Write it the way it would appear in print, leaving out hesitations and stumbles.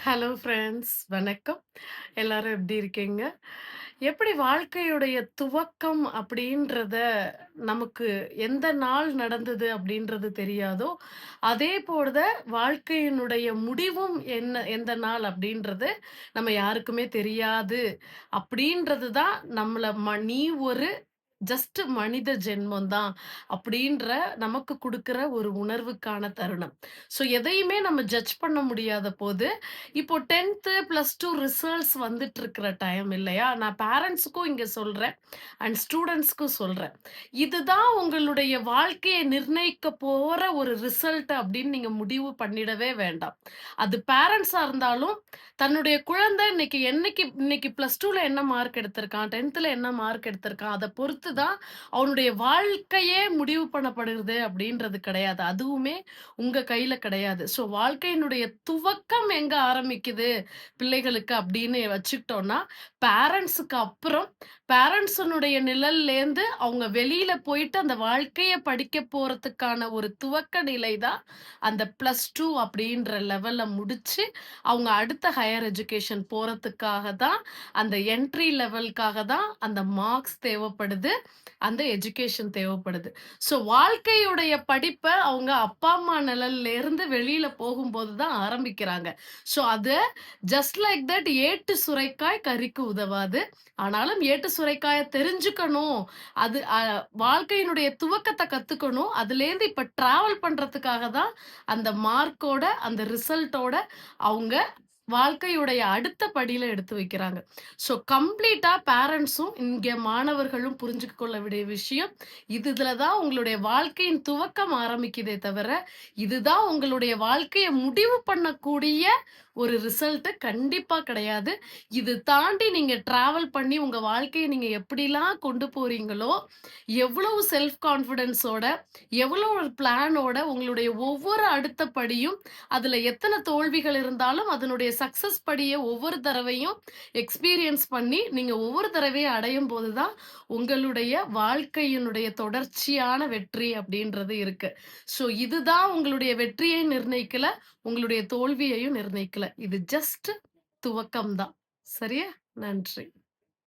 Hello friends, வணக்கம். எல்லாரும் எப்படி இருக்கீங்க? எப்படி வாழ்க்கையுடைய துவக்கம் அப்படின்றத நமக்கு எந்த நாள் நடந்தது அப்படின்றது தெரியாதோ, அதே போல வாழ்க்கையினுடைய முடிவும் எந்த நாள் அப்படின்றது நம்ம யாருக்குமே தெரியாது. அப்படின்றது தான் நம்மள நீ ஒரு ஜஸ்ட் மனித ஜென்மம் தான் அப்படின்ற நமக்கு குடுக்கிற ஒரு உணர்வுக்கான தருணம். ஸோ எதையுமே நம்ம ஜட்ஜ் பண்ண முடியாத போது இப்போ 10த் பிளஸ் டூ ரிசல்ட்ஸ் வந்துட்டு இருக்கிற டைம் இல்லையா? நான் பேரண்ட்ஸுக்கும் இங்க சொல்றேன் அண்ட் ஸ்டூடெண்ட்ஸ்க்கும் சொல்றேன். இதுதான் உங்களுடைய வாழ்க்கையை நிர்ணயிக்க போற ஒரு ரிசல்ட் அப்படின்னு நீங்க முடிவு பண்ணிடவே வேண்டாம். அது பேரண்ட்ஸா இருந்தாலும் தன்னுடைய குழந்தை இன்னைக்கு பிளஸ் டூல என்ன மார்க் எடுத்திருக்கான், 10த்ல என்ன மார்க் எடுத்திருக்கான், அதை பொறுத்து தான் அவனுடைய வாழ்க்கையே முடிவு பண்ணப்படுகிறது அப்படின்றது கிடையாது. அதுவுமே உங்க கையில கிடையாது. ஸோ வாழ்க்கையினுடைய துவக்கம் எங்க ஆரம்பிக்குது பிள்ளைகளுக்கு அப்படின்னு வச்சுக்கிட்டோம்னா, பேரண்ட்ஸுக்கு அப்புறம் பேரண்ட்ஸனுடைய நிழல்லேருந்து அவங்க வெளியில போயிட்டு அந்த வாழ்க்கைய படிக்க போறதுக்கான ஒரு துவக்க நிலை தான் அந்த +2 அப்படின்ற லெவல்ல முடிச்சு, அவங்க அடுத்த ஹையர் எஜுகேஷன் போறதுக்காக தான், அந்த என்ட்ரி லெவல்க்காக தான் அந்த மார்க்ஸ் தேவைப்படுது. அந்த எஜுகேஷன் தேவைப்படுது. ஸோ வாழ்க்கையுடைய படிப்ப அவங்க அப்பா, அம்மா நிழல்ல இருந்து வெளியில போகும்போது தான் ஆரம்பிக்கிறாங்க. ஸோ அது ஜஸ்ட் லைக் தட் ஏட்டு சுரைக்காய் கறிக்கு உதவாது. ஆனாலும் ஏட்டு சுரைக்காய தெரிஞ்சுக்கணும். அது வாழ்க்கையினுடைய துவக்கத்த கத்துக்கணும். அதுலேருந்து இப்ப டிராவல் பண்றதுக்காக தான் அந்த மார்க்கோட, அந்த ரிசல்ட்டோட அவங்க வாழ்க்கையுடைய அடுத்த படியில எடுத்து வைக்கிறாங்க. ஸோ கம்ப்ளீட்டா பேரண்ட்ஸும், இங்க மாணவர்களும் புரிஞ்சுக்க கொள்ள வேண்டிய விஷயம், இதுல தான் உங்களுடைய வாழ்க்கையின் துவக்கம் ஆரம்பிக்குதே தவிர, இதுதான் உங்களுடைய வாழ்க்கைய முடிவு பண்ணக்கூடிய ஒரு ரிசல்ட் கண்டிப்பா கிடையாது. இது தாண்டி நீங்க டிராவல் பண்ணி உங்க வாழ்க்கைய நீங்க எப்படிலாம் கொண்டு போறீங்களோ, எவ்வளவு செல்ஃப் கான்ஃபிடன்ஸோட, எவ்வளோ ஒரு பிளானோட உங்களுடைய ஒவ்வொரு அடுத்த படியும், அதுல எத்தன தோல்விகள் இருந்தாலும் அதனுடைய சக்சஸ் படிய ஒவ்வொரு தடவையும் எக்ஸ்பீரியன்ஸ் பண்ணி, நீங்க ஒவ்வொரு தடவையும் அடையும்போது தான், உங்களுடைய வாழ்க்கையினுடைய தொடர்ச்சியான வெற்றி அப்படின்றது இருக்கு. ஸோ இதுதான் உங்களுடைய வெற்றியை நிர்ணயிக்கல, உங்களுடைய தோல்வியையும் நிர்ணயிக்கல. இது ஜஸ்ட் துவக்கம் தான். சரியா? நன்றி.